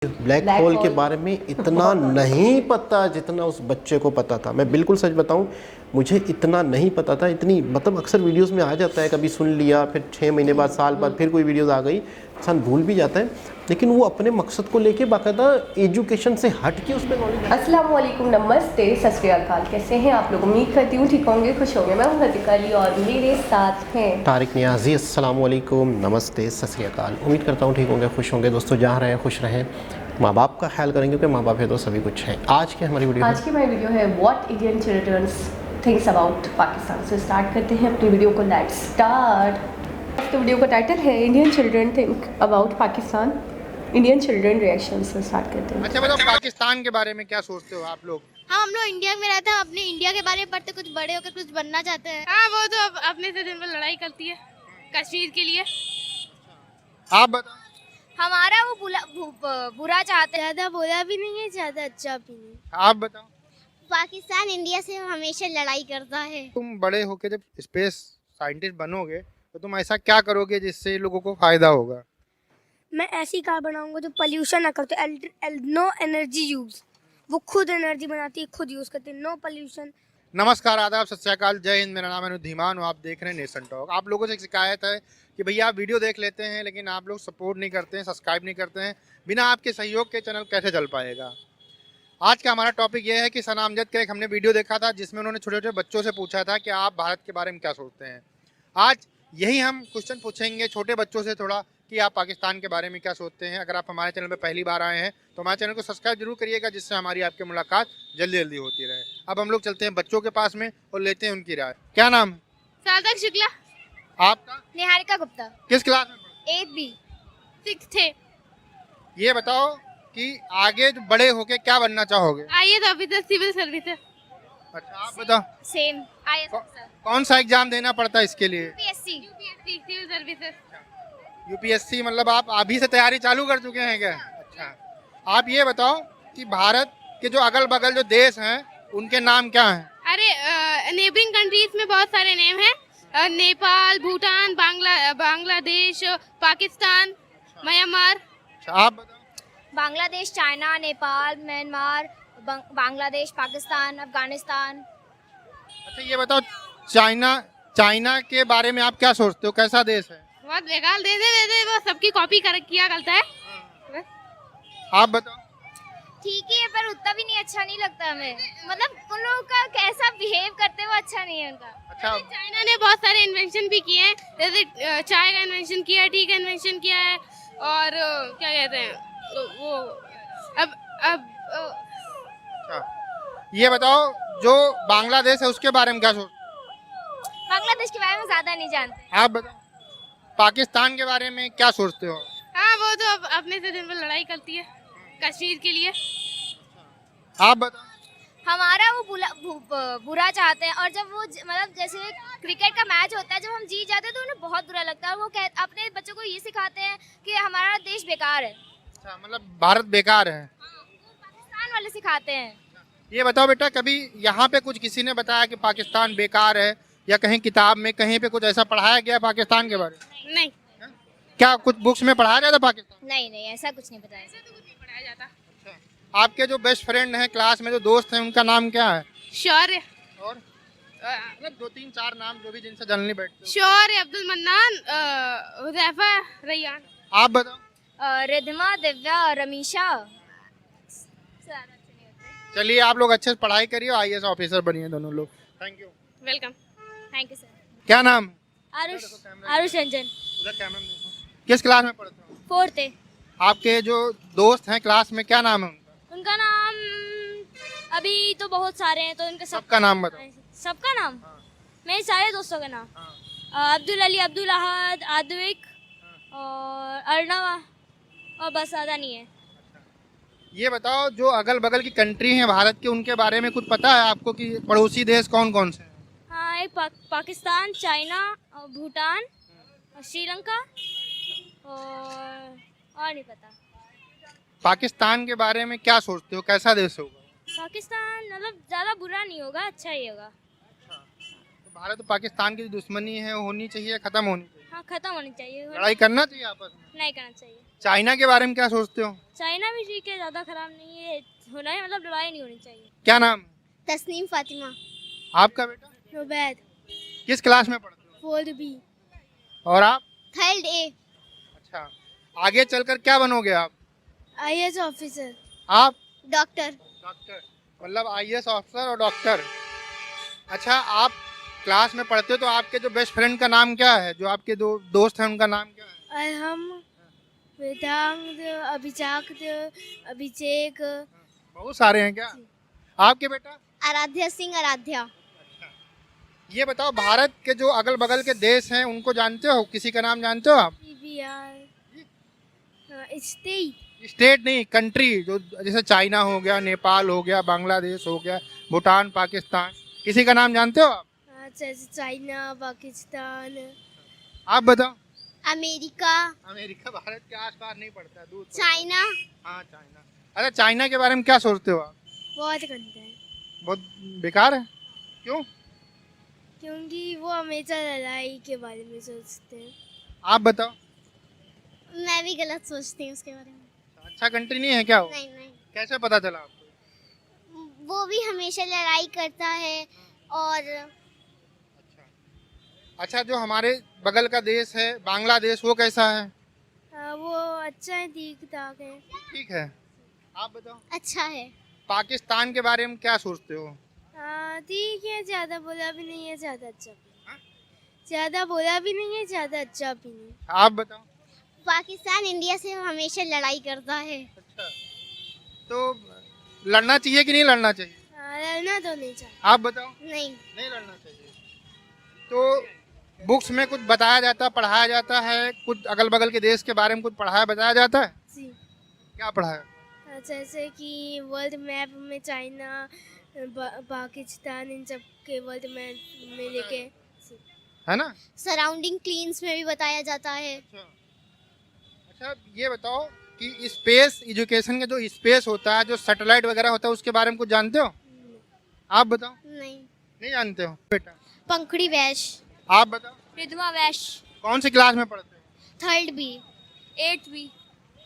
Black hole के बारे में इतना नहीं पता जितना उस बच्चे को पता था। मैं बिल्कुल सच बताऊं, मुझे इतना नहीं पता था। इतनी मतलब अक्सर वीडियोस में आ जाता है, कभी सुन लिया, फिर 6 महीने बाद, साल बाद फिर कोई वीडियोस आ गई, इंसान भूल भी जाता है। लेकिन वो अपने मकसद को लेके बाकायदा एजुकेशन से हट के उस पर नॉलेज। अस्सलाम वालेकुम, नमस्ते, सत श्री अकाल। कैसे हैं आप लोग? उम्मीद करती हूँ ठीक होंगे, खुश होंगे। मैं हूँ हतिका अली और मेरे साथ हैं तारिक नियाजी। अस्सलाम वालेकुम, नमस्ते, सत श्री अकाल। उम्मीद करता हूँ ठीक होंगे, खुश होंगे। दोस्तों जहाँ रहें खुश रहें, माँ बाप का ख्याल करेंगे क्योंकि माँ बाप है तो सभी कुछ है। आज की हमारी वीडियो है what Indian childrens thinks about Pakistan. से स्टार्ट करते हैं अपनी वीडियो को। Let's start. तो वीडियो का टाइटल है Indian children think about Pakistan, Indian children reaction से स्टार्ट करते हैं। अच्छा, मतलब पाकिस्तान के बारे में क्या सोचते हो आप लोग? हाँ, हम लोग इंडिया में रहते हैं, अपने इंडिया के बारे में पढ़ते, कुछ बड़े होकर कुछ बनना चाहते हैं। हाँ, वो तो अपने से दिन भर लड़ाई करती है कश्मीर के लिए। आप बताओ। हमारा वो बुरा चाहते हैं, ज़्यादा बुरा भी नहीं है, ज़्यादा अच्छा भी नहीं। आप बताओ। पाकिस्तान इंडिया से हमेशा लड़ाई करता है। तुम बड़े होके जब स्पेस साइंटिस्ट बनोगे तो तुम ऐसा क्या करोगे जिससे लोगों को फायदा होगा? मैं ऐसी कार बनाऊंगा जो पोल्यूशन ना करते, नो एनर्जी यूज, वो खुद एनर्जी बनाती है, खुद यूज करती है, नो पोल्यूशन। नमस्कार, आदाब, सत श्री अकाल, जय हिंद। मेरा नाम है धीमान और आप देख रहे हैं नेशन टॉक। आप लोगों से एक शिकायत है कि भैया आप वीडियो देख लेते हैं लेकिन आप लोग सपोर्ट नहीं करते हैं, सब्सक्राइब नहीं करते हैं। बिना आपके सहयोग के चैनल कैसे चल पाएगा? आज का हमारा टॉपिक ये है कि सना अमजद का एक हमने वीडियो देखा था जिसमें उन्होंने छोटे छोटे बच्चों से पूछा था कि आप भारत के बारे में क्या सोचते हैं। आज यही हम क्वेश्चन पूछेंगे छोटे बच्चों से थोड़ा कि आप पाकिस्तान के बारे में क्या सोचते हैं। अगर आप हमारे चैनल पर पहली बार आए हैं तो हमारे चैनल को सब्सक्राइब जरूर करिएगा, जिससे हमारी आपकी मुलाकात जल्दी जल्दी होती रहे। अब हम लोग चलते हैं बच्चों के पास में और लेते हैं उनकी राय। क्या नाम है? सार्थक शुक्ला। आपका? निहारिका गुप्ता। किस क्लास में पढ़ते 8 बी 6 थे। ये बताओ कि आगे जो बड़े होके क्या बनना चाहोगे? IAS officer, civil service. अच्छा, आप बताओ। Same IAS officer. कौन सा एग्जाम देना पड़ता है इसके लिए? UPSC civil services. यूपीएससी, मतलब आप अभी से तैयारी चालू कर चुके हैं क्या? अच्छा, आप ये बताओ कि भारत के जो अगल बगल जो देश हैं उनके नाम क्या हैं? अरे नेबरिंग कंट्रीज में बहुत सारे नेम हैं। नेपाल, भूटान, बांग्लादेश, पाकिस्तान, म्यांमार। अच्छा, आप बताओ। Bangladesh, China, Nepal, Myanmar, Bangladesh, Pakistan, Afghanistan. अच्छा, ये बताओ, चाइना के बारे में आप क्या सोचते हो? कैसा देश है? बहुत बेकार देश है, वो सबकी कॉपी किया करता है। आप बताओ। ठीक ही है, पर उतना भी नहीं, अच्छा नहीं लगता हमें। मतलब उन लोगों का कैसा बिहेव करते हैं वो अच्छा नहीं है उनका। अच्छा, चाइना ने बहुत सारे इन्वेंशन भी किए हैं, जैसे चाय का इन्वेंशन किया है, टी का इन्वेंशन किया है, और क्या कहते हैं वो अब अच्छा, ये बताओ, जो बांग्लादेश है उसके बारे में क्या सोचते बांग्लादेश के बारे में ज्यादा नहीं जानते। हो? आप बताओ। पाकिस्तान के बारे में क्या सोचते हो? हाँ, वो तो अपने से दिन भर लड़ाई करती है कश्मीर के लिए। आप बताओ। हमारा वो बुरा चाहते हैं, और जब वो मतलब जैसे क्रिकेट का मैच होता है, जब हम जीत जाते हैं तो उन्हें बहुत बुरा लगता है। वो अपने बच्चों को ये सिखाते हैं कि हमारा देश बेकार है। अच्छा, मतलब भारत बेकार है। वो पाकिस्तान वाले सिखाते हैं। ये बताओ बेटा, कभी यहाँ पे कुछ किसी ने बताया कि पाकिस्तान बेकार है, या कहीं किताब में कहीं पे कुछ ऐसा पढ़ाया गया पाकिस्तान के बारे में? नहीं। क्या कुछ बुक्स में पढ़ाया जाता पाकिस्तान? नहीं, ऐसा कुछ नहीं बताया। ऐसा तो कुछ नहीं पढ़ाया जाता। आपके जो बेस्ट फ्रेंड हैं क्लास में, जो दोस्त हैं, उनका नाम क्या है? शौर्य। और मतलब 2-3-4 नाम जो भी जिनसे जल्दी बैठते हो। शौर्य, अब्दुल मन्नान, हुदैफा, रैयान। आप बताओ। रिधमा, दिव्या, रमीशा। चलिए, आप लोग अच्छे से पढ़ाई करिए, IAS ऑफिसर बनिए दोनों लोग। Thank you. Welcome. Thank you sir. क्या नाम? आरुष रंजन, उधर कैमरा में देखो। किस क्लास में पढ़ते हो? 4th है। आपके जो दोस्त हैं क्लास में, क्या नाम है उनका? उनका नाम अभी तो बहुत सारे हैं, तो उनका सबका नाम बताओ। सबका नाम? मेरे सारे दोस्तों का नाम अब्दुल अली, अब्दुल अहद, आद्विक और अर्णव, और बस ज़्यादा नहीं है। ये बताओ, जो अगल बगल की कंट्री हैं भारत के, उनके बारे में कुछ पता है आपको कि पड़ोसी देश कौन कौन से हैं? हाँ, एक पाकिस्तान, चाइना, भूटान, श्रीलंका, और नहीं पता। पाकिस्तान के बारे में क्या सोचते हो? कैसा देश होगा? पाकिस्तान मतलब ज़्यादा बुरा नहीं होगा, अच्छा ही होगा। तो भारत और पाकिस्तान की जो दुश्मनी है वो होनी चाहिए, खत्म होनी चाहिए? हाँ, खत्म होनी चाहिए। लड़ाई करना चाहिए आपस में? नहीं करना चाहिए। चाइना के बारे में क्या सोचते हो? चाइना भी ठीक है, ज़्यादा ख़राब नहीं है, होना है मतलब लड़ाई नहीं होनी चाहिए। क्या नाम है? तस्नीम फातिमा। आपका बेटा रुबैद। किस क्लास में पढ़ते हो? 4th B। और आप? 3rd A। अच्छा, आगे चलकर क्या बनोगे आप? IAS officer. आप? डॉक्टर। डॉक्टर, मतलब आईएएस ऑफिसर और डॉक्टर। अच्छा, आप क्लास में पढ़ते हो तो आपके जो बेस्ट फ्रेंड का नाम क्या है? जो आपके दो दोस्त हैं उनका नाम क्या है? अरहम, वेदांत, अभिजात, अभिषेक। बहुत सारे हैं क्या? आपके बेटा? आराध्या सिंह। आराध्या। ये बताओ, भारत के जो अगल बगल के देश हैं उनको जानते हो? किसी का नाम जानते हो आप? स्टेट। स्टेट नहीं, कंट्री। जो जैसे चाइना हो गया, नेपाल हो गया, बांग्लादेश हो गया, भूटान, पाकिस्तान, किसी का नाम जानते हो आप? जैसे चाइना, पाकिस्तान। आप बताओ। अमेरिका। अमेरिका भारत के आसपास नहीं पड़ता, दूर पड़ता है। चाइना। हाँ, चाइना। अच्छा, चाइना के बारे में क्या सोचते हो आप? बहुत गंदा है, बहुत बेकार है। क्यों? क्योंकि वो हमेशा लड़ाई के बारे में सोचते हैं। आप बताओ। मैं भी गलत सोचती हूँ उसके बारे में। अच्छा कंट्री नहीं है क्या वो? नहीं नहीं, कैसे पता चला आपको? वो भी हमेशा लड़ाई करता है। और अच्छा, अच्छा, जो हमारे बगल का देश है बांग्लादेश, वो कैसा है? वो अच्छा है, ठीक ठाक है। ठीक है। आप बताओ। अच्छा है। पाकिस्तान के बारे में क्या सोचते हो? ठीक है, ज़्यादा बोला भी नहीं है, ज़्यादा अच्छा भी हाँ? नहीं। ज़्यादा बोला भी नहीं है, ज़्यादा अच्छा भी नहीं। आप बताओ। पाकिस्तान इंडिया से हमेशा लड़ाई करता है। अच्छा, तो लड़ना चाहिए कि नहीं लड़ना चाहिए? लड़ना तो नहीं चाहिए। आप बताओ। नहीं। नहीं लड़ना चाहिए। तो बुक्स में कुछ बताया जाता, पढ़ाया जाता है, कुछ अगल बगल के देश के बारे में कुछ पढ़ाया बताया जाता है? जी। क्या पढ़ाया? जैसे कि वर्ल्ड मैप में चाइना, पाकिस्तान, इन सब के वर्ल्ड मैप में लेके। है ना? सराउंडिंग क्लीन्स में भी बताया जाता है। अच्छा, अच्छा, ये बताओ कि स्पेस एजुकेशन का जो स्पेस होता है, जो सैटेलाइट वगैरह होता है, उसके बारे में कुछ जानते हो? आप बताओ। नहीं। नहीं जानते हो बेटा? पंखड़ी वैश। आप बताओ। रिद्मा वैश। कौन सी क्लास में पढ़ते हो? 3rd B। 8th B।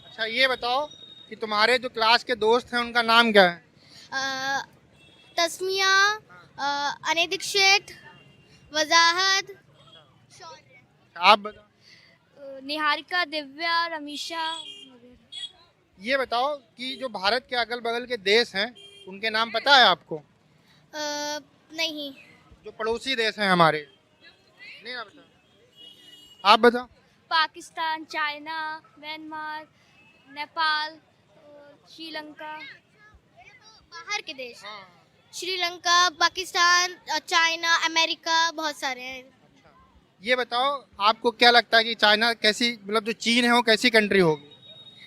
अच्छा, ये बताओ कि तुम्हारे जो क्लास के दोस्त हैं उनका नाम क्या है? तस्मिया, अनिदिक शेठ, वजाहत, आप बताओ। निहारिका, दिव्या, रमीशा। ये बताओ कि जो भारत के अगल बगल के देश हैं उनके नाम पता है आपको? नहीं। जो पड़ोसी देश हैं हमारे, नहीं ना पता? आप बताओ। Pakistan, China, Myanmar, Nepal, Sri Lanka. बाहर के देश। श्रीलंका, पाकिस्तान, चाइना, अमेरिका, बहुत सारे हैं। ये बताओ, आपको क्या लगता है कि चाइना कैसी, मतलब जो चीन है वो कैसी कंट्री होगी?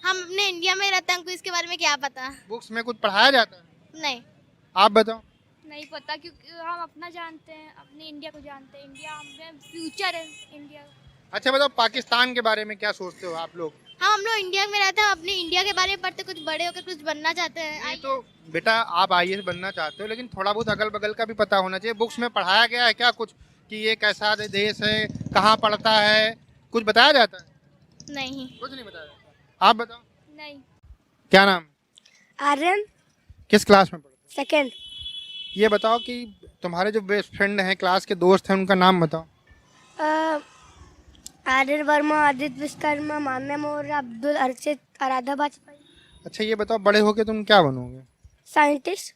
हम अपने इंडिया में रहते हैं, हमको इसके बारे में क्या पता। बुक्स में कुछ पढ़ाया जाता है? नहीं। आप बताओ। नहीं पता, क्योंकि हम अपना जानते हैं, अपने इंडिया को जानते हैं। इंडिया हमें फ्यूचर है इंडिया। अच्छा बताओ, पाकिस्तान के बारे में क्या सोचते हो आप लोग? हम लोग इंडिया में रहते हैं, अपने इंडिया के बारे में पढ़ते, कुछ बड़े होकर कुछ बनना चाहते हैं। नहीं तो बेटा, आप आईएएस बनना चाहते हो, लेकिन थोड़ा बहुत अगल बगल का भी पता होना चाहिए। बुक्स में पढ़ाया गया है क्या कुछ कि ये कैसा देश है, कहाँ पड़ता है, कुछ बताया जाता है? नहीं। कुछ नहीं बताया जाता। आप बताओ। नहीं। क्या नाम? आर्यन। किस क्लास में पढ़ते 2nd। हो? ये बताओ कि तुम्हारे जो बेस्ट फ्रेंड हैं, क्लास के दोस्त हैं, उनका नाम बताओ। आर्यन वर्मा, आदित्य विश्वकर्मा, मान्य मौर्य, अब्दुल अर्चित, आराधा वाजपेयी। अच्छा, ये बताओ बड़े होके तुम क्या बनोगे? साइंटिस्ट।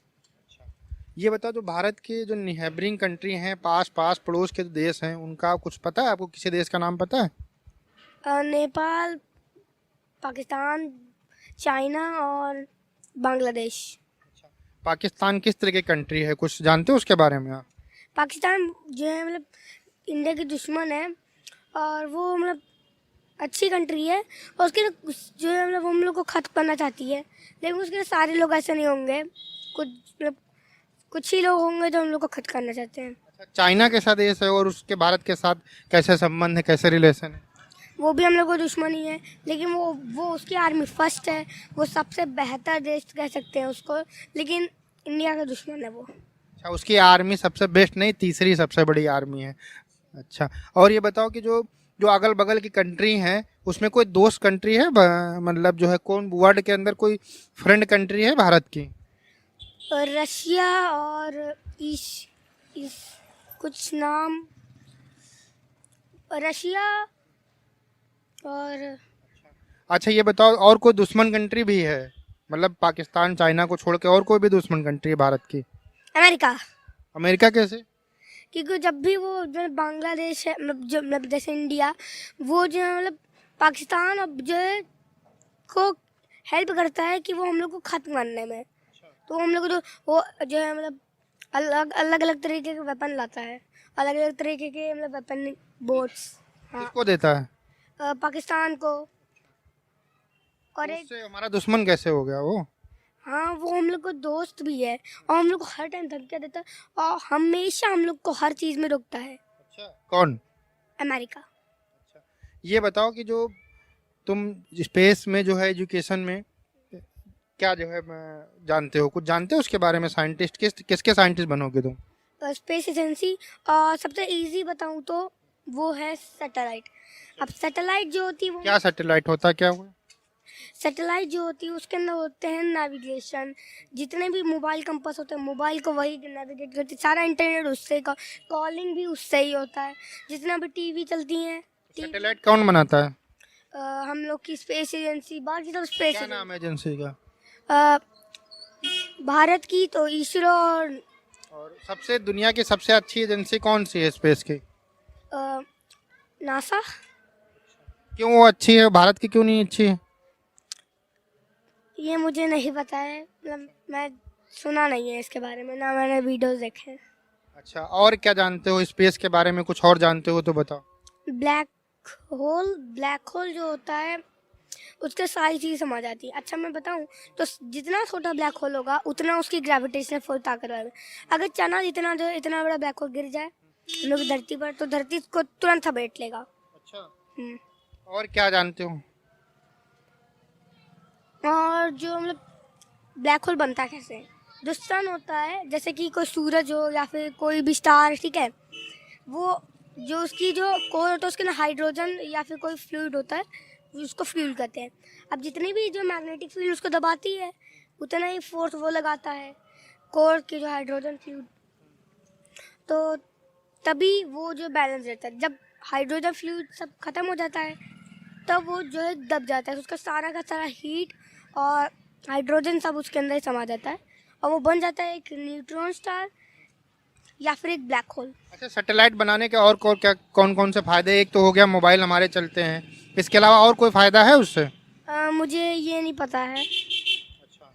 ये बताओ, जो भारत के जो नेबरिंग कंट्री हैं, पास पास पड़ोस के जो देश हैं, उनका कुछ पता है आपको? किसी देश का नाम पता है? नेपाल, पाकिस्तान, चाइना और बांग्लादेश। पाकिस्तान किस तरह की कंट्री है, कुछ जानते हो उसके बारे में आप? पाकिस्तान जो है मतलब इंडिया की दुश्मन है, और वो मतलब अच्छी कंट्री है, और उसके जो है मतलब हम लोग को खत्म करना चाहती है, लेकिन उसके सारे लोग ऐसे नहीं होंगे, कुछ मतलब कुछ ही लोग होंगे जो हम लोग को खत्म करना चाहते हैं। अच्छा, चाइना कैसा देश है और उसके भारत के साथ कैसे संबंध है, कैसे रिलेशन है? वो भी हम लोग को दुश्मन ही है, लेकिन वो उसकी आर्मी फर्स्ट है, वो सबसे बेहतर देश कह सकते हैं उसको, लेकिन इंडिया का दुश्मन है वो। अच्छा, उसकी आर्मी सबसे बेस्ट नहीं, तीसरी सबसे बड़ी आर्मी है। अच्छा, और ये बताओ कि जो जो अगल बगल की कंट्री हैं उसमें कोई दोस्त कंट्री है मतलब जो है कौन वर्ल्ड के अंदर कोई फ्रेंड कंट्री है भारत की? और रशिया और इस कुछ नाम, रशिया और अच्छा ये बताओ, और कोई दुश्मन कंट्री भी है? मतलब पाकिस्तान चाइना को छोड़ के और कोई भी दुश्मन कंट्री है भारत की? अमेरिका। अमेरिका कैसे? क्योंकि जब भी वो जो बांग्लादेश है, मतलब जैसे इंडिया, वो जो है मतलब पाकिस्तान अब जो है को हेल्प करता है कि वो हम लोग को खत्म करने में। तो हम लोग को वो जो है मतलब अलग अलग तरीके के वेपन लाता है, अलग अलग तरीके के मतलब वेपन बोट्स। हाँ, किसको देता है? पाकिस्तान को। और एक उससे हमारा दुश्मन कैसे हो गया वो? हाँ, वो हम लोग को दोस्त भी है और हम लोग को हर टाइम धमकियाँ देता है और हमेशा हम लोग को हर चीज़ में रोकता है। अच्छा, कौन? अमेरिका। ये बताओ कि जो तुम स्पेस में जो है एजुकेशन में क्या जो है जानते हो, कुछ जानते हो उसके बारे में? साइंटिस्ट किसके साइंटिस्ट बनोगे तुम? स्पेस एजेंसी, और सबसे इजी बताऊँ तो वो है सैटेलाइट। अब सैटेलाइट जो होती है वो, क्या सैटेलाइट होता है, क्या हुआ? सैटेलाइट जो होती है उसके अंदर होते हैं नेविगेशन। जितने भी मोबाइल कंपास होते हैं, मोबाइल को वही नेविगेट करती है। सारा इंटरनेट उससे, कॉलिंग भी उससे ही होता है। जितना भी टीवी चलती हैं, सैटेलाइट कौन बनाता है? हम लोग की स्पेस एजेंसी, बाकी सब स्पेस क्या नाम है एजेंसी का? भारत की तो इसरो, और सबसे दुनिया की सबसे अच्छी एजेंसी कौन सी है स्पेस की? नासा। क्यों वो अच्छी है, भारत की क्यों नहीं अच्छी है? ये मुझे नहीं पता है, मतलब मैं सुना नहीं है इसके बारे में, ना मैंने वीडियोस देखे हैं। अच्छा, और क्या जानते हो स्पेस के बारे में? कुछ और जानते हो तो बताओ। ब्लैक होल जो होता है उसके सारी चीज़ समझ आती है। अच्छा मैं बताऊं तो जितना छोटा ब्लैक होल होगा उतना उसकी ग्रेविटेशनल फोर्स ताकत रहेगा। अगर चना इतना बड़ा ब्लैक होल गिर जाए हम लोग धरती पर, तो धरती को तुरंत समेट लेगा। अच्छा, हम्म। और क्या जानते हो? और जो मतलब ब्लैक होल बनता कैसे है, जो सन होता है, जैसे कि कोई सूरज हो या फिर कोई भी स्टार, ठीक है, वो जो उसकी जो कोर होता है उसके अंदर हाइड्रोजन या फिर कोई फ्लूइड होता है, उसको फ्लूइड कहते हैं। अब जितनी भी जो मैग्नेटिक फील्ड उसको दबाती है उतना ही फोर्स वो लगाता है कोर की जो हाइड्रोजन फ्लूइड, तो तभी वो जो बैलेंस रहता है। जब हाइड्रोजन फ्लूइड सब खत्म हो जाता है तब वो जो है दब जाता है, उसका सारा का सारा हीट और हाइड्रोजन सब उसके अंदर ही समा जाता है और वो बन जाता है एक न्यूट्रॉन स्टार या फिर एक ब्लैक होल। अच्छा, सैटेलाइट बनाने के और क्या कौन कौन से फायदे? एक तो हो गया मोबाइल हमारे चलते हैं, इसके अलावा और कोई फायदा है उससे? मुझे ये नहीं पता है। अच्छा,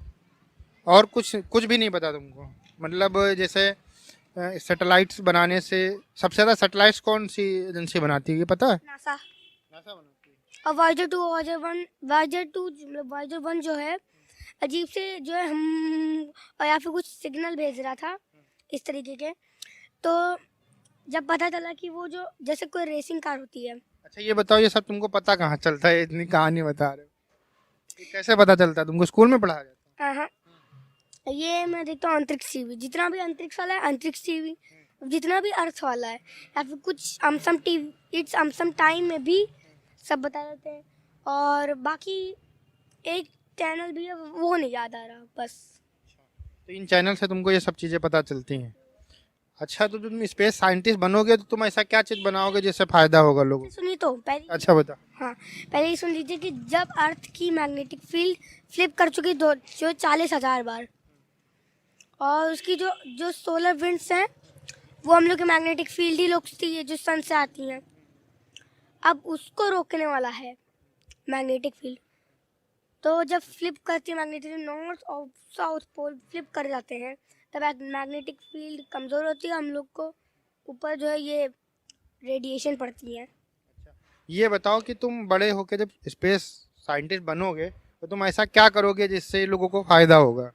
और कुछ भी नहीं पता तुमको? मतलब जैसे सैटेलाइट्स बनाने से सबसे ज़्यादा सैटेलाइट्स कौन सी एजेंसी बनाती है, ये पता है? नासा। नासा बनाती है। और वाइजर 1 जो है अजीब से जो है हम या फिर कुछ सिग्नल भेज रहा था इस तरीके के, तो जब पता चला कि वो जो जैसे कोई रेसिंग कार होती है। अच्छा ये बताओ, ये सब तुमको पता कहाँ चलता है? इतनी कहानी बता रहे हो, ये कैसे पता चलता है? तुमको स्कूल में पढ़ाया जाता है? हाँ, ये मैं देखता हूँ अंतरिक्ष टीवी, जितना भी अंतरिक्ष वाला है अंतरिक्ष टीवी, जितना भी अर्थ वाला है, या फिर कुछ अमसम टीवी, इट्स अमसम टाइम में भी सब बता देते हैं। और बाकी एक चैनल भी है, वो नहीं याद आ रहा बस। तो इन चैनल से तुमको ये सब चीज़ें पता चलती हैं। अच्छा, तो तुम स्पेस साइंटिस्ट बनोगे तो तुम ऐसा क्या चीज़ बनाओगे जिससे फ़ायदा होगा लोगों को? सुनिए तो पहले, अच्छा बता। हाँ पहले ये सुन लीजिए कि जब अर्थ की मैग्नेटिक फील्ड फ्लिप कर चुकी जो 40,000 बार, और उसकी जो सोलर विंड्स हैं वो हम लोग की मैग्नेटिक फील्ड ही रोकती है जो सन से आती हैं। अब उसको रोकने वाला है मैग्नेटिक फील्ड। तो जब फ्लिप करती है मैग्नेटिक, नॉर्थ और साउथ पोल फ्लिप कर जाते हैं, तब मैग्नेटिक फील्ड कमज़ोर होती है, हम लोग को ऊपर जो है ये रेडिएशन पड़ती है। ये बताओ कि तुम बड़े होके जब स्पेस साइंटिस्ट बनोगे तो तुम ऐसा क्या करोगे जिससे लोगों को फ़ायदा होगा?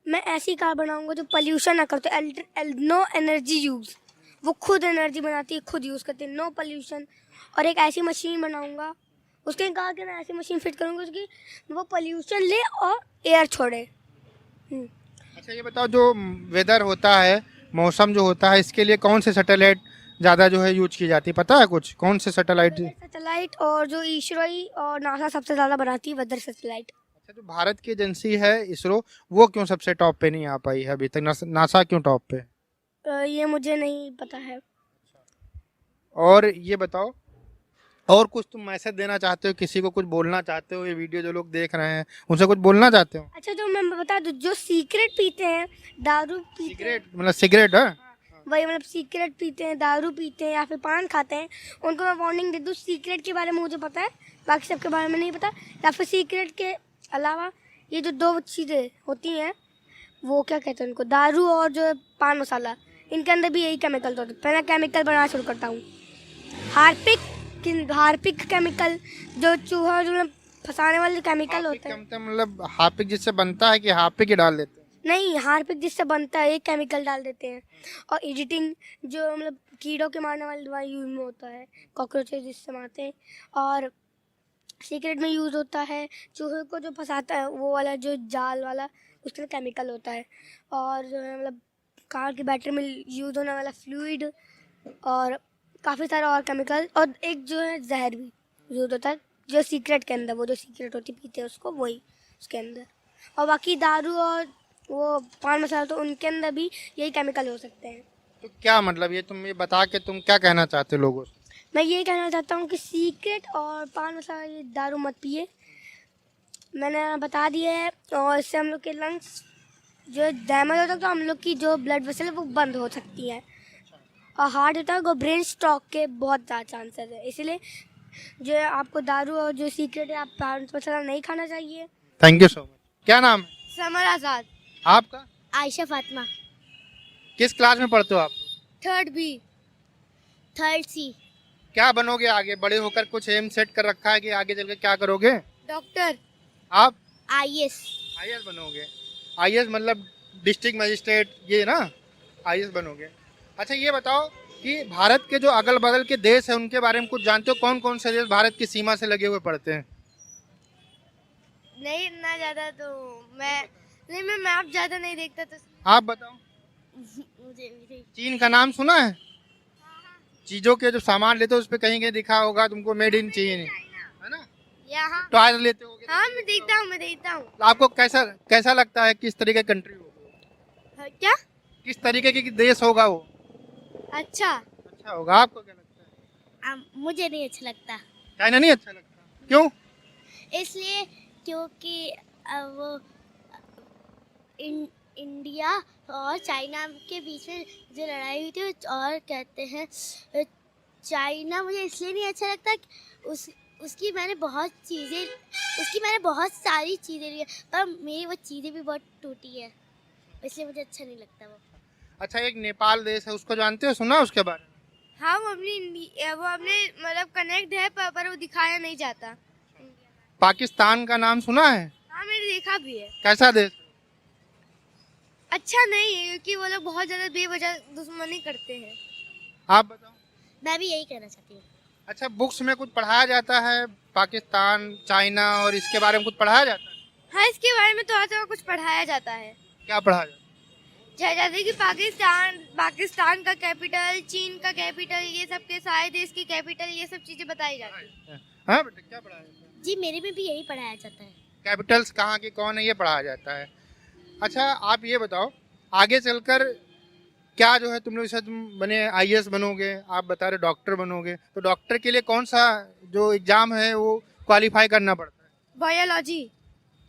मैं ऐसी कार बनाऊंगा जो पोल्यूशन ना करते, नो एनर्जी यूज़, वो खुद एनर्जी बनाती है, खुद यूज़ करती है, नो पोल्यूशन। और एक ऐसी मशीन बनाऊंगा, उसके कहा कि मैं ऐसी मशीन फिट करूंगा उसकी वो पोल्यूशन ले और एयर छोड़े। अच्छा ये बताओ, जो वेदर होता है, मौसम जो होता है, इसके लिए कौन से सैटेलाइट ज़्यादा जो है यूज की जाती है, पता है कुछ? कौन से सैटेलाइट? सैटेलाइट और जो इसरो और नासा सबसे ज़्यादा बनाती है वेदर सैटेलाइट। अच्छा, जो भारत की एजेंसी है इसरो, वो क्यों सबसे टॉप पे नहीं आ पाई है अभी तक? नासा क्यों टॉप पे? ये मुझे नहीं पता है। और ये बताओ, और कुछ तुम मैसेज देना चाहते हो, किसी को कुछ बोलना चाहते हो? ये वीडियो जो लोग देख रहे हैं उनसे कुछ बोलना चाहते हो? अच्छा, जो मैं बता दूं, जो सीक्रेट पीते हैं, दारू पीते हैं, सिगरेट मतलब सिगरेट है? वही मतलब सीक्रेट पीते हैं, दारू पीते हैं या फिर पान खाते हैं, उनको मैं वार्निंग दे दूं। सीक्रेट के बारे में मुझे पता है, बाकी सबके बारे में नहीं पता। या फिर सीक्रेट के अलावा ये जो दो चीज़ें होती हैं, वो क्या कहते हैं उनको, दारू और जो पान मसाला, इनके अंदर भी यही केमिकल होते हैं। पहले केमिकल बनाना शुरू करता हूँ। हार्पिक केमिकल, जो चूहा जो फंसाने वाले केमिकल होते हैं। मतलब हार्पिक जिससे बनता है कि हार्पिक ही डाल देते हैं? नहीं, हार्पिक जिससे बनता है एक केमिकल डाल देते हैं। और एडिटिंग, जो मतलब कीड़ों के मारने वाली दवाई यूज में होता है, कॉकरोचेस जिससे मारते हैं। और सीक्रेट में यूज़ होता है चूहे को जो फंसाता है, वो वाला जो जाल वाला, उसके अंदर केमिकल होता है। और जो है मतलब कार की बैटरी में यूज़ होने वाला फ्लूइड, और काफ़ी सारे और केमिकल, और एक जो है जहर भी यूज़ होता है जो सीक्रेट के अंदर, वो जो सीक्रेट होती पीते हैं उसको, वही उसके अंदर। और बाकी दारू और वो पान मसाला, तो उनके अंदर भी यही केमिकल हो सकते हैं। तो क्या मतलब, ये तुम ये बता के तुम क्या कहना चाहते हो लोगों से? मैं ये कहना चाहता हूँ कि सीक्रेट और पान मसाला, ये दारू मत पिए, मैंने बता दिया है। और इससे हम लोग के लंग्स जो डैमेज होता है, तो हम लोग की जो ब्लड वेसल है वो बंद हो सकती है। और हार्ट होता है वो ब्रेन स्ट्रोक के बहुत ज़्यादा चांसेस है। इसलिए जो है आपको दारू और जो सीक्रेट है, आप पान मसाला नहीं खाना चाहिए। Thank you so much. क्या नाम है समर आज़ाद। आपका? आयशा फातिमा। किस क्लास में पढ़ते हो आप? 3rd B। 3rd C। क्या बनोगे आगे बड़े होकर? कुछ एम सेट कर रखा है कि आगे चल के क्या करोगे? डॉक्टर। आप IAS। आईएएस बनोगे? आईएएस मतलब डिस्ट्रिक्ट मजिस्ट्रेट, ये ना आईएएस बनोगे? अच्छा, ये बताओ कि भारत के जो अगल बगल के देश है उनके बारे में कुछ जानते हो? कौन कौन से देश भारत की सीमा से लगे हुए पड़ते हैं? नहीं, इतना ज़्यादा तो मैं मैप ज़्यादा नहीं देखता, तो आप बताओ। मुझे चीन का नाम सुना है? चीजों के जो सामान लेते हो उस पे कहीं कहीं दिखा होगा तुमको मेड इन चीन, है ना? यहाँ। टॉयज लेते हो? हाँ, मैं देखता हूँ। आपको कैसा कैसा लगता है, किस तरीके का कंट्री होगा? क्या? किस तरीके की देश होगा वो? अच्छा। अच्छा होगा। आपको क्या लगता है? मुझे नहीं अच्छा लगता, चाइना नहीं अच्छा लगता? क्यों? इसलिए क्योंकि वो इंडिया और चाइना के बीच में जो लड़ाई हुई थी, और कहते हैं चाइना मुझे इसलिए नहीं अच्छा लगता कि उसकी मैंने बहुत सारी चीज़ें ली है, पर मेरी वो चीज़ें भी बहुत टूटी है, इसलिए मुझे अच्छा नहीं लगता वो। अच्छा, एक नेपाल देश है, उसको जानते हो? सुना उसके बारे में? हाँ, वो अपने मतलब कनेक्ट है, पर वो दिखाया नहीं जाता। पाकिस्तान का नाम सुना है? हाँ, मैंने देखा भी है। कैसा देश? अच्छा नहीं है, क्योंकि वो लोग बहुत ज़्यादा बेवजह दुश्मनी करते हैं। आप बताओ। मैं भी यही कहना चाहती हूँ। अच्छा, बुक्स में कुछ पढ़ाया जाता है पाकिस्तान, चाइना और इसके बारे में कुछ पढ़ाया जाता है? हाँ, इसके बारे में थोड़ा कुछ पढ़ाया जाता है। क्या पढ़ाया जाता जैसे कि पाकिस्तान का कैपिटल, चीन का कैपिटल, ये सब के सारे देश की कैपिटल, ये सब चीज़ें बताई जाती है। है? हाँ बेटा, क्या पढ़ाया जाता है? जी, मेरे में भी यही पढ़ाया जाता है। कैपिटल्स कहाँ की कौन है, ये पढ़ाया जाता है। अच्छा, आप ये बताओ, आगे चलकर क्या जो है तुम लोग, जैसे तुम बने आईएएस बनोगे, आप बता रहे डॉक्टर बनोगे, तो डॉक्टर के लिए कौन सा जो एग्ज़ाम है वो क्वालिफाई करना पड़ता है? बायोलॉजी।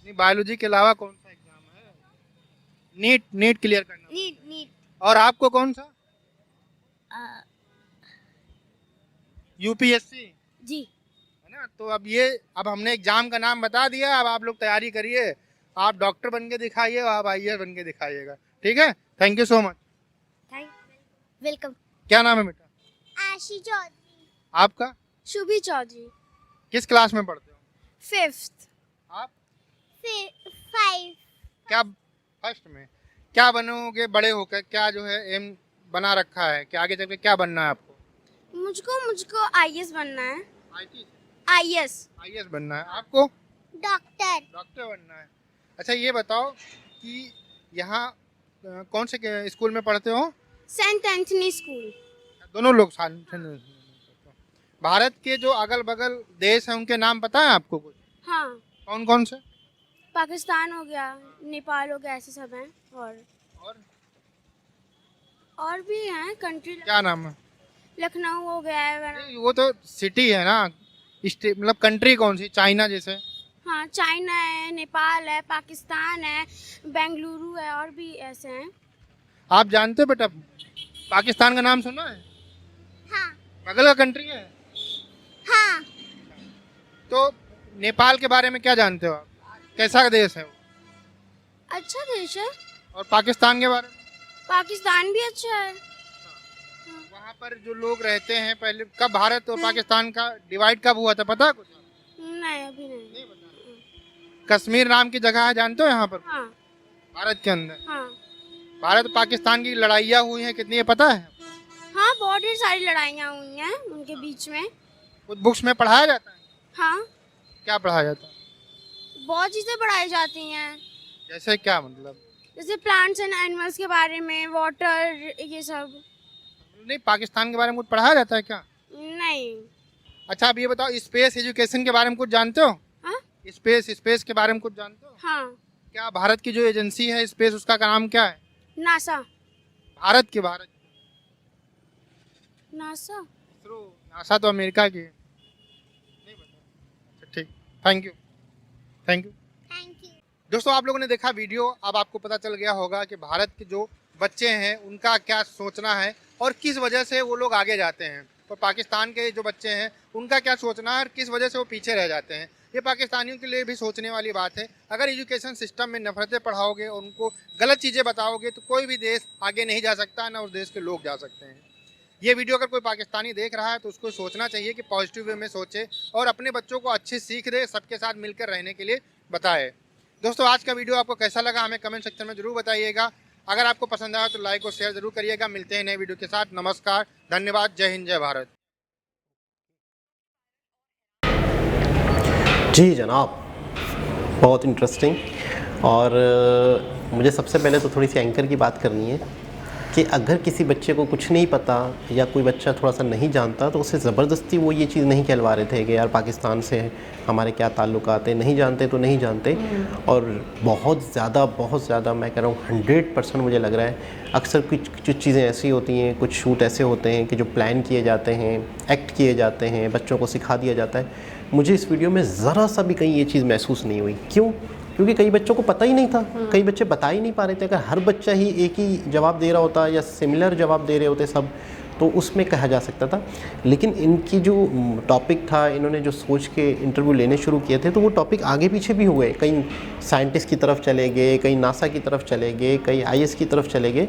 नहीं, बायोलॉजी के अलावा कौन सा एग्ज़ाम है? नीट क्लियर करना। नीट। और आपको कौन सा? यूपीएससी, जी। है ना? तो अब हमने एग्जाम का नाम बता दिया, अब आप लोग तैयारी करिए, आप डॉक्टर बन के दिखाइए, आप आईएएस बन के दिखाइएगा, ठीक है? Thank you so much. Welcome. क्या नाम है बेटा? आशी चौधरी। आपका? शुभी चौधरी। किस क्लास में पढ़ते हो? 5th। आप? 5। क्या फर्स्ट में? क्या बनोगे बड़े होकर? क्या जो है एम बना रखा है कि आगे चल के क्या बनना है आपको? मुझको आईएएस बनना है। आईटी? आईएएस बनना है। आपको? डॉक्टर बनना है। अच्छा, ये बताओ कि यहाँ कौन से स्कूल में पढ़ते हो? Saint Anthony school. दोनों लोग साथ। भारत के जो अगल बगल देश हैं उनके नाम पता है आपको कुछ? हाँ, कौन कौन से? पाकिस्तान हो गया, नेपाल हो गया, ऐसे सब हैं। और भी हैं कंट्री, क्या नाम है? लखनऊ हो गया है। नहीं, वो तो सिटी है ना, मतलब कंट्री कौन सी? चाइना जैसे? हाँ, चाइना है, नेपाल है, पाकिस्तान है, बेंगलुरु है, और भी ऐसे हैं। आप जानते हो बेटा, पाकिस्तान का नाम सुना है? हाँ बगल का कंट्री है। हाँ, तो नेपाल के बारे में क्या जानते हो आप? कैसा देश है वो? अच्छा देश है। और पाकिस्तान के बारे में? पाकिस्तान भी अच्छा है। वहाँ पर जो लोग रहते हैं, पहले कब भारत और पाकिस्तान का डिवाइड कब हुआ था पता है कुछ? नहीं, अभी नहीं। नहीं पता। कश्मीर नाम की जगह है, जानते हो यहाँ पर? हाँ भारत के अंदर हाँ भारत पाकिस्तान की लड़ाइयाँ हुई हैं कितनी है पता है? हाँ, बहुत ढेर सारी लड़ाइयाँ हुई हैं उनके बीच में। कुछ बुक्स में पढ़ाया जाता है? हाँ, क्या पढ़ाया जाता है? बहुत चीज़ें पढ़ाई जाती हैं, जैसे क्या मतलब? जैसे प्लांट्स एंड एनिमल्स के बारे में, वाटर, ये सब। नहीं, पाकिस्तान के बारे में कुछ पढ़ाया जाता है क्या? नहीं। अच्छा, आप ये बताओ, स्पेस एजुकेशन के बारे में कुछ जानते हो? हाँ स्पेस के बारे में कुछ जानते हो? हाँ, क्या भारत की जो एजेंसी है स्पेस, उसका नाम क्या है? NASA. Bharat NASA ISRO. NASA तो अमेरिका की है। नहीं पता। अच्छा, ठीक, थैंक यू। Thank you. दोस्तों, आप लोगों ने देखा वीडियो, अब आपको पता चल गया होगा कि भारत के जो बच्चे हैं उनका क्या सोचना है और किस वजह से वो लोग आगे जाते हैं, और पाकिस्तान के जो बच्चे हैं उनका क्या सोचना है और किस वजह से वो पीछे रह जाते हैं। ये पाकिस्तानियों के लिए भी सोचने वाली बात है। अगर एजुकेशन सिस्टम में नफरतें पढ़ाओगे और उनको गलत चीज़ें बताओगे तो कोई भी देश आगे नहीं जा सकता, ना उस देश के लोग जा सकते हैं। ये वीडियो अगर कोई पाकिस्तानी देख रहा है तो उसको सोचना चाहिए कि पॉजिटिव वे में सोचे और अपने बच्चों को अच्छी सीख दे, सबके साथ मिलकर रहने के लिए बताए। दोस्तों, आज का वीडियो आपको कैसा लगा हमें कमेंट सेक्शन में जरूर बताइएगा। अगर आपको पसंद आया तो लाइक और शेयर जरूर करिएगा। मिलते हैं नए वीडियो के साथ। नमस्कार, धन्यवाद, जय हिंद, जय भारत। जी जनाब, बहुत इंटरेस्टिंग। और मुझे सबसे पहले तो थोड़ी सी एंकर की बात करनी है कि अगर किसी बच्चे को कुछ नहीं पता या कोई बच्चा थोड़ा सा नहीं जानता तो उसे ज़बरदस्ती वो ये चीज़ नहीं कहलवा रहे थे कि यार पाकिस्तान से हमारे क्या ताल्लुकात हैं। नहीं जानते तो नहीं जानते। और बहुत ज़्यादा मैं कह रहा हूँ 100% मुझे लग रहा है अक्सर कुछ चीज़ें ऐसी होती हैं, कुछ शूट ऐसे होते हैं कि जो प्लान किए जाते हैं, एक्ट किए जाते हैं, बच्चों को सिखा दिया जाता है। मुझे इस वीडियो में ज़रा सा भी कहीं ये चीज़ महसूस नहीं हुई। क्यों? क्योंकि कई बच्चों को पता ही नहीं था, कई बच्चे बता ही नहीं पा रहे थे। अगर हर बच्चा ही एक ही जवाब दे रहा होता या सिमिलर जवाब दे रहे होते सब, तो उसमें कहा जा सकता था। लेकिन इनकी जो टॉपिक था, इन्होंने जो सोच के इंटरव्यू लेने शुरू किए थे, तो वो टॉपिक आगे पीछे भी हुए। कहीं साइंटिस्ट की तरफ चले गए, कहीं नासा की तरफ चले गए, कहीं IAS की तरफ चले गए।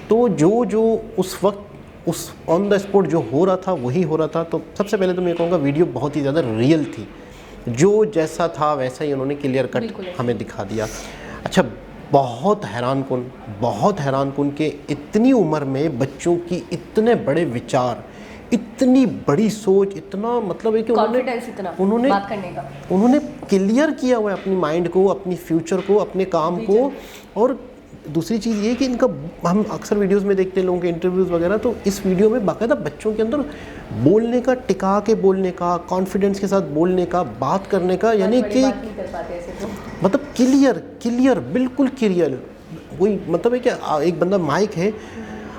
तो जो उस वक्त उस ऑन द स्पॉट जो हो रहा था वही हो रहा था। तो सबसे पहले तो मैं कहूँगा वीडियो बहुत ही ज़्यादा रियल थी। जो जैसा था वैसा ही उन्होंने क्लियर कट हमें दिखा दिया। अच्छा, बहुत हैरान कुन के इतनी उम्र में बच्चों की इतने बड़े विचार, इतनी बड़ी सोच, इतना मतलब है कि उन्होंने बात करने का उन्होंने क्लियर किया हुआ है अपनी माइंड को, अपनी फ्यूचर को, अपने काम को। और दूसरी चीज़ ये कि इनका, हम अक्सर वीडियोस में देखते हैं लोगों के इंटरव्यूज़ वगैरह, तो इस वीडियो में बाकायदा बच्चों के अंदर बोलने का, टिका के बोलने का, कॉन्फिडेंस के साथ बोलने का, बात करने का, यानी कि मतलब क्लियर बिल्कुल क्लियर। वही मतलब है कि एक बंदा माइक है,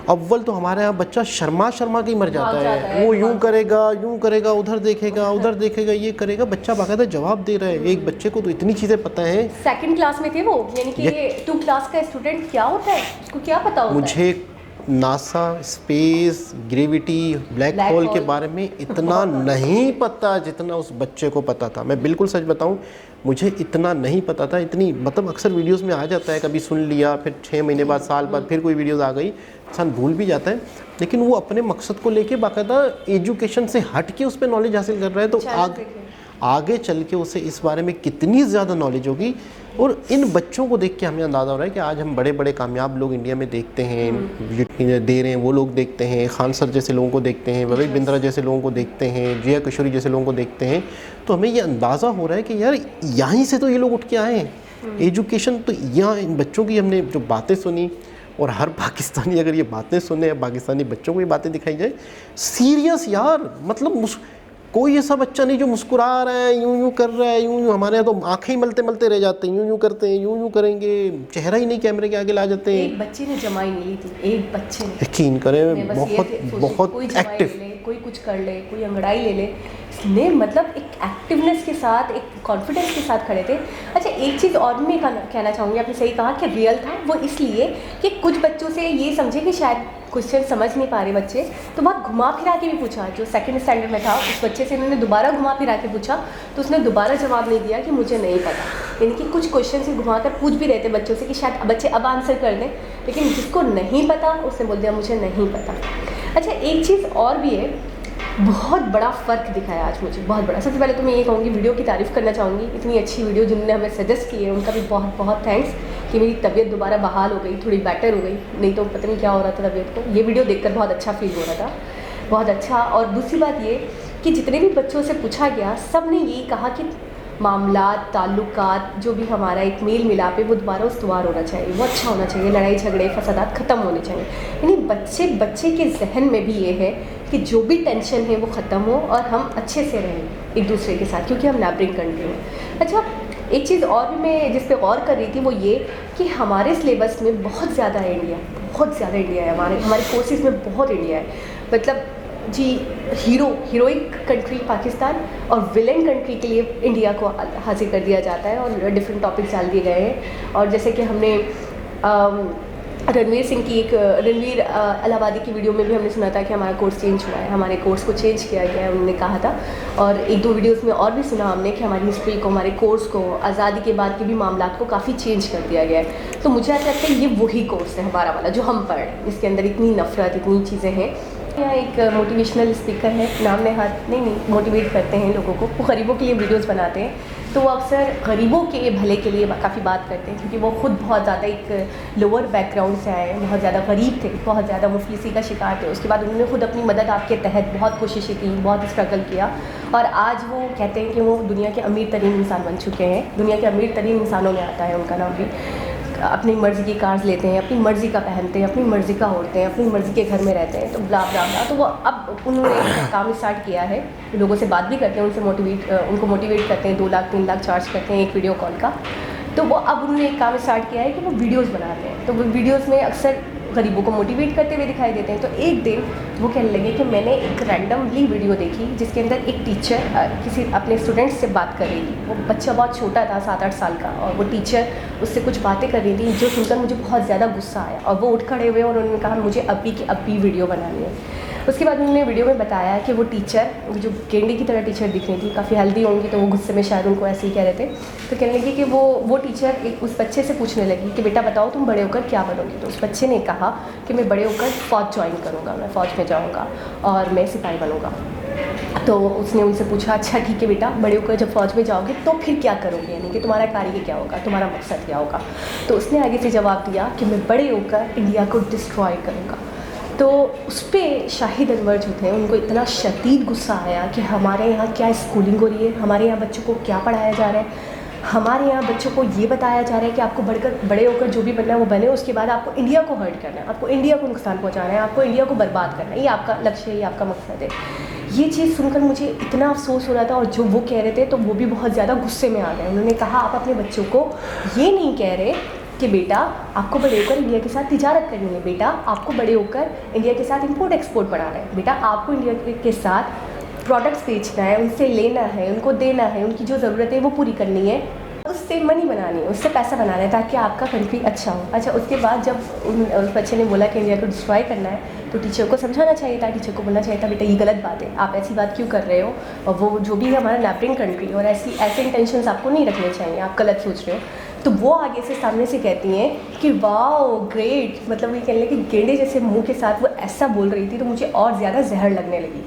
अव्वल तो हमारे यहाँ बच्चा शर्मा के ही मर जाता है। वो यूँ करेगा, उधर देखेगा, ये करेगा। बच्चा बाकायदा जवाब दे रहा है। एक बच्चे को तो इतनी चीज़ें पता है। 2nd क्लास में थे वो, यानी कि 2 क्लास का स्टूडेंट क्या होता है, उसको क्या पता होता है? मुझे NASA, space, gravity, black hole के बारे में इतना नहीं पता जितना उस बच्चे को पता था। मैं बिल्कुल सच बताऊं, मुझे इतना नहीं पता था। इतनी मतलब अक्सर वीडियोस में आ जाता है, कभी सुन लिया, फिर 6 महीने बाद, साल बाद फिर कोई वीडियोस आ गई, इंसान भूल भी जाता है। लेकिन वो अपने मकसद को लेके बाकायदा एजुकेशन से हट के उस पर नॉलेज हासिल कर रहा है। तो आगे चल के उसे इस बारे में कितनी ज़्यादा नॉलेज होगी। और इन बच्चों को देख के हमें अंदाज़ा हो रहा है कि आज हम बड़े कामयाब लोग इंडिया में देखते हैं, दे रहे हैं, वो लोग देखते हैं, खान सर जैसे लोगों को देखते हैं, विवेक बिंद्रा जैसे लोगों को देखते हैं, जिया किशोरी जैसे लोगों को देखते हैं। तो हमें ये अंदाज़ा हो रहा है कि यार यहीं से तो ये लोग उठ के आए हैं। एजुकेशन तो यहाँ इन बच्चों की हमने जो बातें सुनी, और हर पाकिस्तानी अगर ये बातें सुने या पाकिस्तानी बच्चों को ये बातें दिखाई जाए, सीरियस यार, मतलब कोई ऐसा बच्चा नहीं जो मुस्कुरा रहा है, यूं कर रहा है, यूं हमारे यहाँ तो आंखें ही मलते मलते रह जाते हैं, यूं करते हैं, यूं करेंगे, चेहरा ही नहीं कैमरे के आगे ला जाते हैं। एक बच्चे ने जमाई नहीं ली थी, एक बच्चे ने, यकीन करें, बहुत कोई एक्टिव, ले, कोई कुछ कर ले, कोई अंगड़ाई ले ले, इसने मतलब एक एक्टिवनेस के साथ, एक कॉन्फिडेंस के साथ खड़े थे। अच्छा, एक चीज़ और मैं कहना चाहूँगी, आपने सही कहा कि रियल था वो, इसलिए कि कुछ बच्चों से ये समझे कि शायद क्वेश्चन समझ नहीं पा रहे बच्चे, तो बहुत घुमा फिरा के भी पूछा। जो सेकंड स्टैंडर्ड में था उस बच्चे से इन्होंने दोबारा घुमा फिरा के पूछा, तो उसने दोबारा जवाब नहीं दिया कि मुझे नहीं पता। यानी कि कुछ क्वेश्चन से घुमा कर पूछ भी रहे थे बच्चों से कि शायद बच्चे अब आंसर कर दें, लेकिन जिसको नहीं पता उसने बोल दिया मुझे नहीं पता। अच्छा, एक चीज़ और भी है, बहुत बड़ा फ़र्क दिखाया आज मुझे, बहुत बड़ा। सबसे पहले तो मैं ये कहूँगी, वीडियो की तारीफ़ करना चाहूँगी, इतनी अच्छी वीडियो जिन्होंने हमें सजेस्ट की है उनका भी बहुत बहुत थैंक्स कि मेरी तबीयत दोबारा बहाल हो गई, थोड़ी बेटर हो गई, नहीं तो पता नहीं क्या हो रहा था तबीयत को। ये वीडियो देखकर बहुत अच्छा फील हो रहा था, बहुत अच्छा। और दूसरी बात ये कि जितने भी बच्चों से पूछा गया, सब ने यही कहा कि मामलात, ताल्लुकात, जो भी हमारा एक मेल मिलाप है वो दोबारा उस्तवार होना चाहिए, वो अच्छा होना चाहिए, लड़ाई झगड़े फसादात ख़त्म होने चाहिए। यानी बच्चे के जहन में भी ये है कि जो भी टेंशन है वो ख़त्म हो और हम अच्छे से रहें एक दूसरे के साथ, क्योंकि हम नेबरिंग कंट्री हैं। अच्छा, एक चीज़ और भी मैं जिस पे गौर कर रही थी वो ये कि हमारे सिलेबस में बहुत ज़्यादा है इंडिया, बहुत ज़्यादा इंडिया है, हमारे कोर्सेज़ में बहुत इंडिया है। मतलब जी, हीरोइक कंट्री पाकिस्तान और विलेन कंट्री के लिए इंडिया को हासिल कर दिया जाता है और डिफरेंट टॉपिक्स डाल दिए गए हैं। और जैसे कि हमने रणवीर सिंह की रणवीर इलाहाबादी की वीडियो में भी हमने सुना था कि हमारा कोर्स चेंज हुआ है, हमारे कोर्स को चेंज किया गया है, उन्होंने कहा था। और एक दो वीडियोस में और भी सुना हमने कि हमारी हिस्ट्री को, हमारे कोर्स को, आज़ादी के बाद के भी मामलात को काफ़ी चेंज कर दिया गया है। तो मुझे ऐसा लगता है ये वही कोर्स है हमारा वाला जो हम पढ़ रहे हैं, जिसके अंदर इतनी नफ़रत, इतनी चीज़ें हैं। यहाँ एक मोटिवेशनल स्पीकर है, नाम ने हाथ नहीं मोटिवेट करते हैं लोगों को, वो गरीबों के लिए वीडियोस बनाते हैं, तो वो अक्सर गरीबों के भले के लिए काफ़ी बात करते हैं, क्योंकि वो खुद बहुत ज़्यादा एक लोअर बैकग्राउंड से आए हैं, बहुत ज़्यादा गरीब थे, बहुत ज़्यादा मुफलिसी का शिकार थे। उसके बाद उन्होंने खुद अपनी मदद आपके तहत बहुत कोशिशें की, बहुत स्ट्रगल किया, और आज वो कहते हैं कि वो दुनिया के अमीर तरीन इंसान बन चुके हैं। दुनिया के अमीर तरीन इंसानों में आता है उनका नाम भी। अपनी मर्ज़ी की कार्स लेते हैं, अपनी मर्ज़ी का पहनते हैं, अपनी मर्ज़ी का ओढ़ते हैं, अपनी मर्ज़ी के घर में रहते हैं, तो ब्ला ब्ला ब्ला। तो वो अब उन्होंने काम स्टार्ट किया है, लोगों से बात भी करते हैं, उनको मोटिवेट करते हैं, 2 लाख 3 लाख चार्ज करते हैं एक वीडियो कॉल का। तो वो अब उन्होंने एक काम स्टार्ट किया है कि वो वीडियोज़ बनाते हैं, तो वो वीडियोज़ में अक्सर गरीबों को मोटिवेट करते हुए दिखाई देते हैं। तो एक दिन वो कहने लगे कि मैंने एक रैंडमली वीडियो देखी जिसके अंदर एक टीचर किसी अपने स्टूडेंट्स से बात कर रही थी। वो बच्चा बहुत छोटा था, 7-8 साल का, और वो टीचर उससे कुछ बातें कर रही थी जो सुनकर मुझे बहुत ज़्यादा गुस्सा आया, और वो उठ खड़े हुए और उन्होंने कहा मुझे अभी की अभी वीडियो बनानी है। उसके बाद उन्होंने वीडियो में बताया कि वो टीचर जो गेंडे की तरह टीचर दिख रही थी, काफ़ी हेल्दी होंगी, तो वो गुस्से में शायद उनको ऐसे ही कह रहे थे। तो कहने लगी कि वो टीचर उस बच्चे से पूछने लगी कि बेटा बताओ तुम बड़े होकर क्या बनोगे। तो उस बच्चे ने कहा कि मैं बड़े होकर फ़ौज ज्वाइन करूँगा, मैं फ़ौज में जाऊँगा और मैं सिपाही बनूँगा। तो उसने उनसे पूछा अच्छा ठीक है बेटा, बड़े होकर जब फ़ौज में जाओगे तो फिर क्या करोगे, यानी कि तुम्हारा कार्य क्या होगा, तुम्हारा मकसद क्या होगा। तो उसने आगे से जवाब दिया कि मैं बड़े होकर इंडिया को डिस्ट्रॉय करूँगा। तो उस पर शाहिद अनवर जो थे उनको इतना शदीद गुस्सा आया कि हमारे यहाँ क्या स्कूलिंग हो रही है, हमारे यहाँ बच्चों को क्या पढ़ाया जा रहा है, हमारे यहाँ बच्चों को ये बताया जा रहा है कि आपको बड़े होकर जो भी बनना है वो बने, उसके बाद आपको इंडिया को हर्ट करना है, आपको इंडिया को नुकसान पहुँचाना है, आपको इंडिया को बर्बाद करना है, ये आपका लक्ष्य है, ये आपका मकसद है। ये चीज़ सुनकर मुझे इतना अफसोस हो रहा था, और जो वो कह रहे थे तो वो भी बहुत ज़्यादा गुस्से में आ गए। उन्होंने कहा आप अपने बच्चों को ये नहीं कह रहे कि बेटा आपको बड़े होकर इंडिया के साथ तिजारत करनी है, बेटा आपको बड़े होकर इंडिया के साथ इंपोर्ट एक्सपोर्ट बढ़ाना है, बेटा आपको इंडिया के साथ प्रोडक्ट्स बेचना है, उनसे लेना है, उनको देना है, उनकी जो ज़रूरत है वो पूरी करनी है, उससे मनी बनानी है, उससे पैसा बनाना है ताकि आपका कंट्री अच्छा हो। अच्छा, उसके बाद जब उस बच्चे ने बोला कि इंडिया को डिस्ट्रॉय करना है तो टीचर को समझाना चाहिए था, टीचर को बोलना चाहिए था बेटा ये गलत बात है, आप ऐसी बात क्यों कर रहे हो, और वो जो भी है हमारा नेबरिंग कंट्री, और ऐसे इंटेंशंस आपको नहीं रखने चाहिए, आप गलत सोच रहे हो। तो वो आगे से सामने से कहती हैं कि वाओ ग्रेट, मतलब ये कहने लगे कि गेंडे जैसे मुंह के साथ वो ऐसा बोल रही थी तो मुझे और ज़्यादा जहर लगने लगी।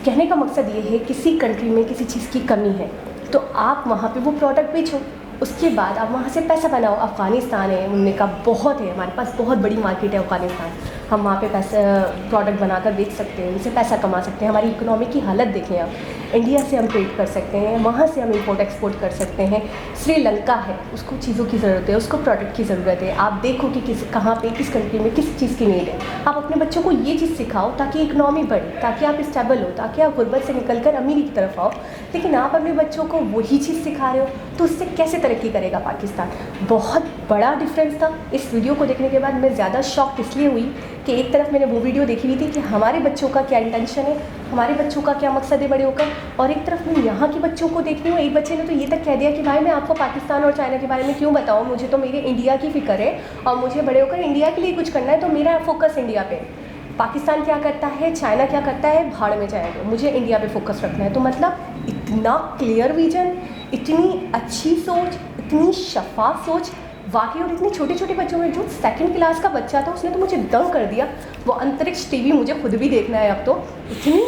कहने का मकसद ये है किसी कंट्री में किसी चीज़ की कमी है तो आप वहाँ पे वो प्रोडक्ट बेचो, उसके बाद आप वहाँ से पैसा बनाओ। अफ़गानिस्तान है, उन्होंने कहा बहुत है, हमारे पास बहुत बड़ी मार्केट है अफ़गानिस्तान, हम वहाँ पे पैसे प्रोडक्ट बनाकर बेच सकते हैं, उनसे पैसा कमा सकते हैं। हमारी इकोनॉमी की हालत देखें आप, इंडिया से हम ट्रेड कर सकते हैं, वहाँ से हम इंपोर्ट एक्सपोर्ट कर सकते हैं। श्रीलंका है, उसको चीज़ों की ज़रूरत है, उसको प्रोडक्ट की ज़रूरत है। आप देखो कि कहाँ पे किस कंट्री में किस चीज़ की नीड है। आप अपने बच्चों को ये चीज़ सिखाओ ताकि इकनॉमी बढ़े, ताकि आप स्टेबल हो, ताकि आप गुर्बत से निकल कर अमीरी की तरफ आओ। लेकिन आप अपने बच्चों को वही चीज़ सिखा रहे हो तो उससे कैसे तरक्की करेगा पाकिस्तान। बहुत बड़ा डिफरेंस था। इस वीडियो को देखने के बाद मैं ज़्यादा शॉक्ड इसलिए हुई कि एक तरफ मैंने वो वीडियो देखी हुई थी कि हमारे बच्चों का क्या इंटेंशन है, हमारे बच्चों का क्या मकसद है बड़े होकर, और एक तरफ मैं यहाँ के बच्चों को देख रही हूँ। एक बच्चे ने तो ये तक कह दिया कि भाई मैं आपको पाकिस्तान और चाइना के बारे में क्यों बताऊँ, मुझे तो मेरे इंडिया की फ़िक्र है और मुझे बड़े होकर इंडिया के लिए कुछ करना है, तो मेरा फोकस इंडिया पे। पाकिस्तान क्या करता है, चाइना क्या करता है, भाड़ में जाएगा, मुझे इंडिया पे फोकस रखना है। तो मतलब इतना क्लियर विजन, इतनी अच्छी सोच, इतनी शफाफ सोच वाकई। और इतने छोटे छोटे बच्चों में, जो 2nd क्लास का बच्चा था उसने तो मुझे दंग कर दिया। वो अंतरिक्ष टीवी मुझे खुद भी देखना है अब तो। इतनी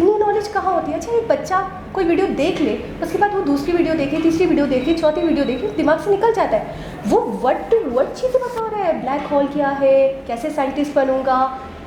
नॉलेज कहाँ होती है। अच्छा, एक बच्चा कोई वीडियो देख ले, उसके बाद वो दूसरी वीडियो देखे, तीसरी वीडियो देखे, चौथी वीडियो देखे, दिमाग से निकल जाता है। वो वर्ड टू वर्ड चीज़ें बता रहा है। ब्लैक होल क्या है, कैसे साइंटिस्ट बनूंगा,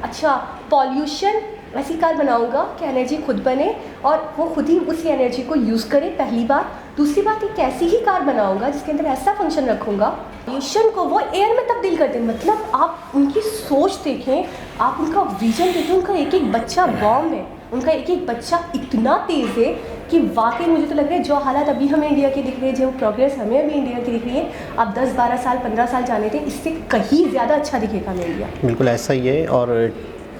अच्छा पॉल्यूशन ऐसी कार बनाऊंगा कि एनर्जी खुद बने और वो खुद ही उसी एनर्जी को यूज़ करे, पहली बात। दूसरी बात, एक ऐसी ही कार बनाऊंगा जिसके अंदर ऐसा फंक्शन रखूंगा, पॉल्यूशन को वो एयर में तब्दील कर दें। मतलब आप उनकी सोच देखें, आप उनका विजन देखें। उनका एक एक बच्चा बॉम्ब है, उनका एक एक बच्चा इतना तेज़ है कि वाकई मुझे तो लग रहा है जो हालात अभी हमें इंडिया की दिख रही है, जो प्रोग्रेस हमें अभी इंडिया की दिख रही है, अब 10-12 साल 15 साल जाने थे, इससे कहीं ज़्यादा अच्छा दिखेगा हमें इंडिया। बिल्कुल ऐसा ही है। और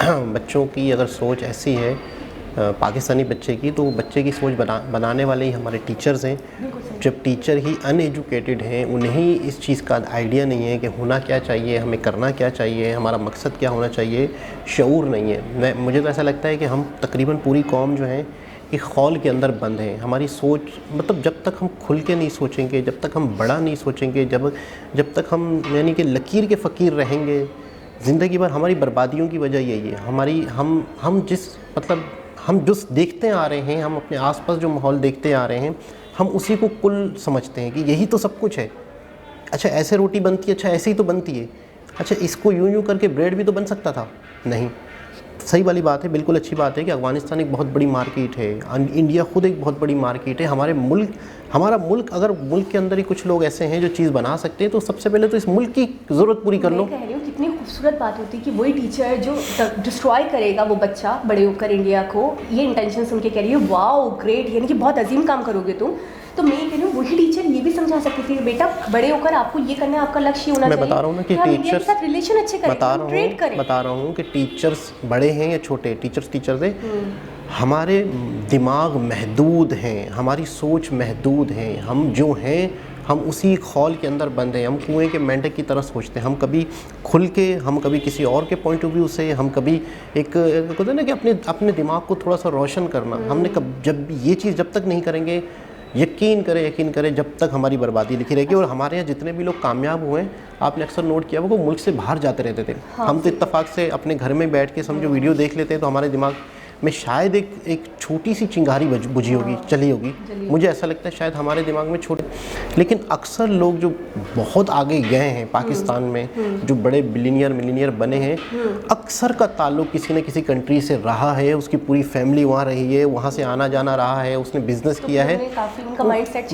बच्चों की अगर सोच ऐसी है पाकिस्तानी बच्चे की, तो बच्चे की सोच बनाने वाले ही हमारे टीचर्स हैं। जब टीचर ही अनएजुकेटेड हैं, उन्हें इस चीज़ का आइडिया नहीं है कि होना क्या चाहिए, हमें करना क्या चाहिए, हमारा मकसद क्या होना चाहिए, शऊर नहीं है। मुझे तो ऐसा लगता है कि हम तकरीबन पूरी कौम जो है एक खौल के अंदर बंद हैं। हमारी सोच, मतलब जब तक हम खुल के नहीं सोचेंगे, जब तक हम बड़ा नहीं सोचेंगे, जब तक हम यानी कि लकीर के फ़कीर रहेंगे ज़िंदगी भर, हमारी बर्बादियों की वजह यही है। हमारी हम जिस देखते आ रहे हैं, हम अपने आसपास जो माहौल देखते आ रहे हैं, हम उसी को कुल समझते हैं कि यही तो सब कुछ है। अच्छा ऐसे रोटी बनती है, अच्छा ऐसे ही तो बनती है, अच्छा इसको यूं करके ब्रेड भी तो बन सकता था। नहीं, सही वाली बात है, बिल्कुल अच्छी बात है कि अफ़गानिस्तान एक बहुत बड़ी मार्केट है, इंडिया खुद एक बहुत बड़ी मार्केट है। हमारा मुल्क, अगर मुल्क के अंदर ही कुछ लोग ऐसे हैं जो चीज़ बना सकते हैं, तो सबसे पहले तो इस मुल्क की ज़रूरत पूरी कर लो। मैं कह रही हूँ कितनी खूबसूरत बात होती है कि वही टीचर जो डिस्ट्रॉय करेगा वो बच्चा बड़े होकर इंडिया को, ये इंटेंशन सुन के कह रही है वाओ ग्रेट, यानी कि बहुत अजीम काम करोगे तुम। तो मैं कह रही हूँ वही टीचर ये भी समझा सकती थी, बेटा बड़े होकर आपको ये करना है, आपका लक्ष्य होना चाहिए। मैं बता रहा हूँ ना कि टीचर्स के साथ रिलेशन अच्छे करें, ट्रेड करें। बता रहा हूँ कि टीचर्स बड़े हैं या छोटे, टीचर्स हैं, हमारे दिमाग महदूद हैं, हमारी सोच महदूद है। हम जो हैं, हम उसी खौल के अंदर बंद हैं। हम कुएं के मेंढक की तरह सोचते हैं। हम कभी खुल के, हम कभी किसी और के पॉइंट ऑफ व्यू से, हम कभी एक होता है ना कि अपने दिमाग को थोड़ा सा रोशन करना। हमने जब ये चीज़ जब तक नहीं करेंगे, यकीन करें जब तक हमारी बर्बादी लिखी रहेगी। और हमारे यहाँ जितने भी लोग कामयाब हुए हैं, आपने अक्सर नोट किया वो मुल्क से बाहर जाते रहते थे। हाँ, हम तो इत्तेफाक से अपने घर में बैठ के समझो वीडियो देख लेते हैं, तो हमारे दिमाग में शायद एक छोटी सी चिंगारी बुझी होगी, चली होगी। मुझे ऐसा लगता है शायद हमारे दिमाग में छोटे, लेकिन अक्सर लोग जो बहुत आगे गए हैं पाकिस्तान में, जो बड़े मिलीनियर बने हैं, अक्सर का ताल्लुक किसी न किसी कंट्री से रहा है। उसकी पूरी फैमिली वहाँ रही है, वहाँ से आना जाना रहा है, उसने बिजनेस किया है,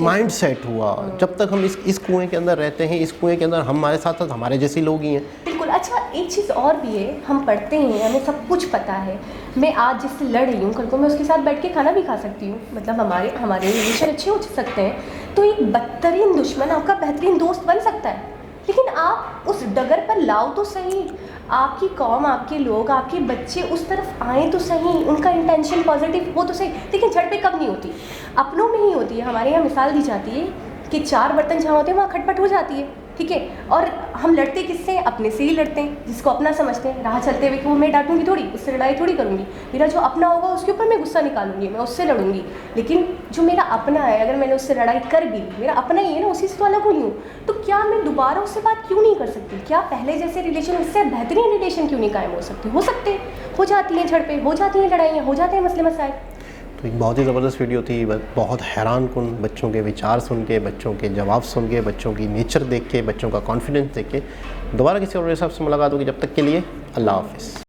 माइंड सेट हुआ। जब तक हम इस कुएं के अंदर रहते हैं, इस कुएं के अंदर हमारे साथ साथ हमारे जैसे लोग ही हैं। बिल्कुल। अच्छा एक चीज़ और भी है, हम पढ़ते हैं, हमें सब कुछ पता है। मैं आज जिससे लड़ रही हूँ, कल को मैं उसके साथ बैठ के खाना भी खा सकती हूँ, मतलब हमारे रिलेशन अच्छे हो सकते हैं। तो एक बदतरीन दुश्मन आपका बेहतरीन दोस्त बन सकता है, लेकिन आप उस डगर पर लाओ तो सही, आपकी कौम, आपके लोग, आपके बच्चे उस तरफ आए तो सही, उनका इंटेंशन पॉजिटिव हो तो सही। लेकिन झड़पें कब नहीं होती, अपनों में ही होती है। हमारे यहाँ मिसाल दी जाती है कि 4 बर्तन जहाँ होते हैं वहाँ खटपट हो जाती है, ठीक है। और हम लड़ते किससे, अपने से ही लड़ते हैं, जिसको अपना समझते हैं। राह चलते हुए कि वो मैं डांटूंगी थोड़ी, उससे लड़ाई थोड़ी करूंगी, मेरा जो अपना होगा उसके ऊपर मैं गुस्सा निकालूंगी, मैं उससे लड़ूंगी। लेकिन जो मेरा अपना है, अगर मैंने उससे लड़ाई कर भी ली, मेरा अपना ही है ना, उसी से तो अलग हुई हूँ, तो क्या मैं दोबारा उससे बात क्यों नहीं कर सकती? क्या पहले जैसे रिलेशन, उससे बेहतरीन रिलेशन क्यों नहीं कायम हो सकते? हो सकते, हो जाती हैं झड़पें, हो जाती हैं लड़ाइयाँ, हो जाते हैं मसले मसाइल। तो एक बहुत ही ज़बरदस्त वीडियो थी, बहुत हैरान कुन, बच्चों के विचार सुन के, बच्चों के जवाब सुन के, बच्चों की नेचर देख के, बच्चों का कॉन्फिडेंस देख के। दोबारा किसी और साहब से मुलाकात होगी, जब तक के लिए अल्लाह हाफ़िज़।